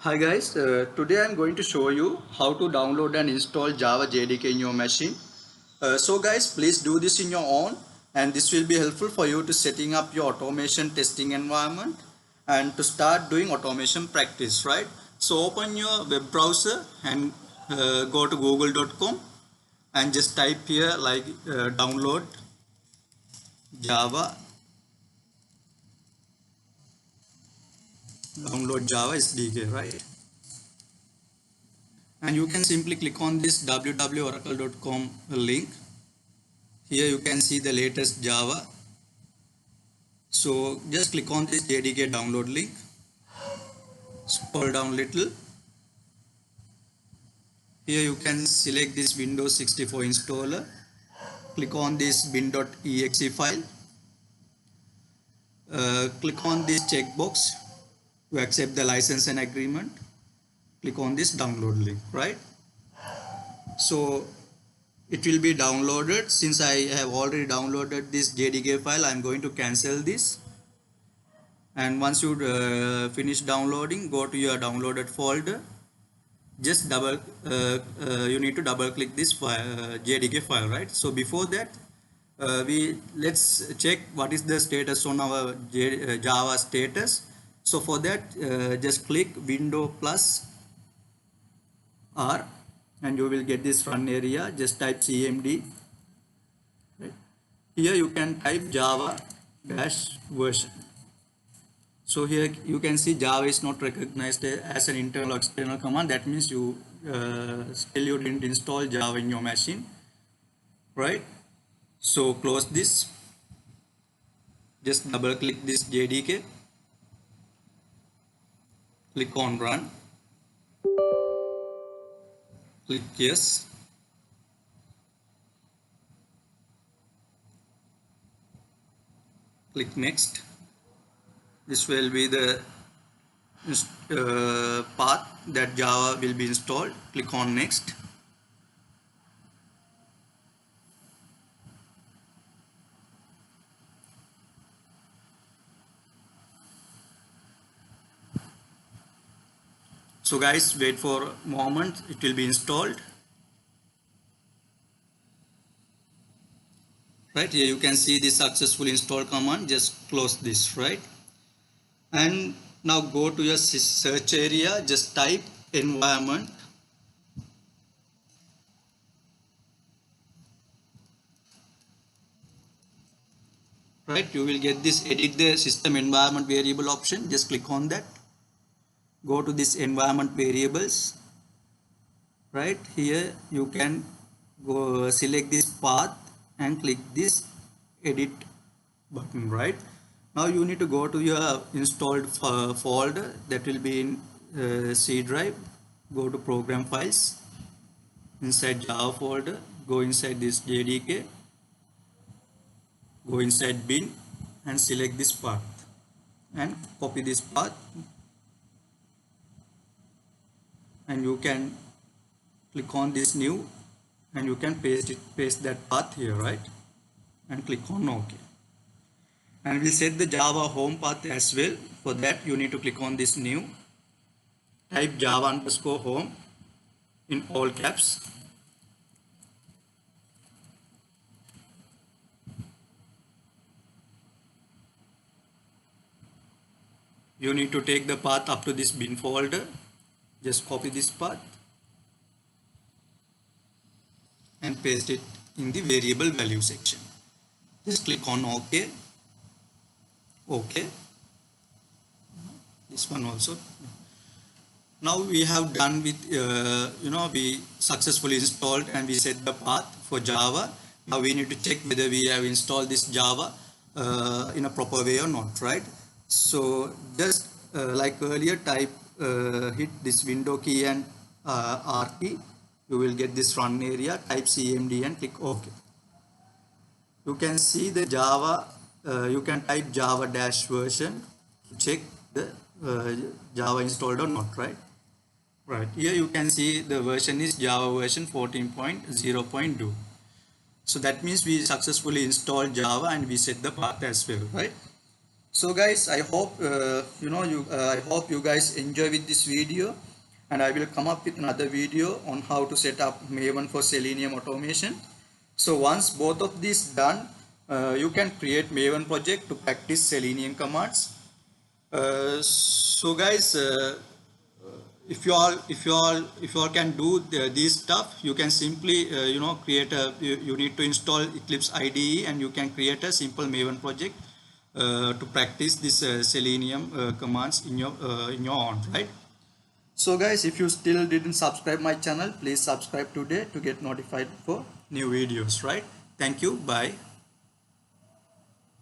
Hi guys, today I'm going to show you how to download and install Java JDK in your machine. So guys, please do this in your own, and this will be helpful for you to setting up your automation testing environment and to start doing automation practice, right? So open your web browser and go to google.com and just type here like download Java, download Java SDK, right? And you can simply click on this www.oracle.com link. Here you can see the latest Java. So just click on this JDK download link. Scroll down little. Here you can select this Windows 64 installer. Click on this bin.exe file. Click on this checkbox to accept the license and agreement. Click on this download link, right? So it will be downloaded. Since I have already downloaded this JDK file, I'm going to cancel this. And once you finish downloading, go to your downloaded folder. Just you need to double click this file, JDK file, right? So before that, let's check what is the status on our Java status. So for that, just click Window plus R and you will get this run area. Just type CMD. Right? Here you can type Java dash version. So here you can see Java is not recognized as an internal or external command. That means you still you didn't install Java in your machine, right? So close this. Just double click this JDK. Click on run. Click yes. Click next. This will be the path that Java will be installed. Click on next. So guys, wait for a moment, it will be installed. Right here you can see the successful install command. Just close this, right? And now go to your search area, just type environment. Right, you will get this edit the system environment variable option. Just click on that. Go to this environment variables. Right here you can go select this path and click this edit button. Right now you need to go to your installed folder that will be in C drive. Go to program files, inside Java folder, go inside this JDK, go inside bin and select this path and copy this path, and you can click on this new and you can paste that path here, right? And click on OK. And we'll set the Java home path as well. For that you need to click on this new, type Java underscore home in all caps. You need to take the path up to this bin folder. Just copy this path and paste it in the variable value section. Just click on OK. OK. This one also. Now we have done with we successfully installed and we set the path for Java. Now we need to check whether we have installed this Java in a proper way or not, right? So just like earlier, type hit this window key and R key. You will get this run area. Type CMD and click OK. You can see the Java. You can type Java dash version to check the Java installed or not, right? Right, here you can see the version is Java version 14.0.2. So that means we successfully installed Java and we set the path as well, right? So guys, I hope I hope you guys enjoy with this video, and I will come up with another video on how to set up Maven for Selenium automation. So once both of these done, you can create Maven project to practice Selenium commands. So guys, if you all can do these stuff, you can simply create you need to install Eclipse IDE, and you can create a simple Maven project to practice this Selenium commands in your own, right? So guys, if you still didn't subscribe my channel, please subscribe today to get notified for new videos, right? Thank you. Bye.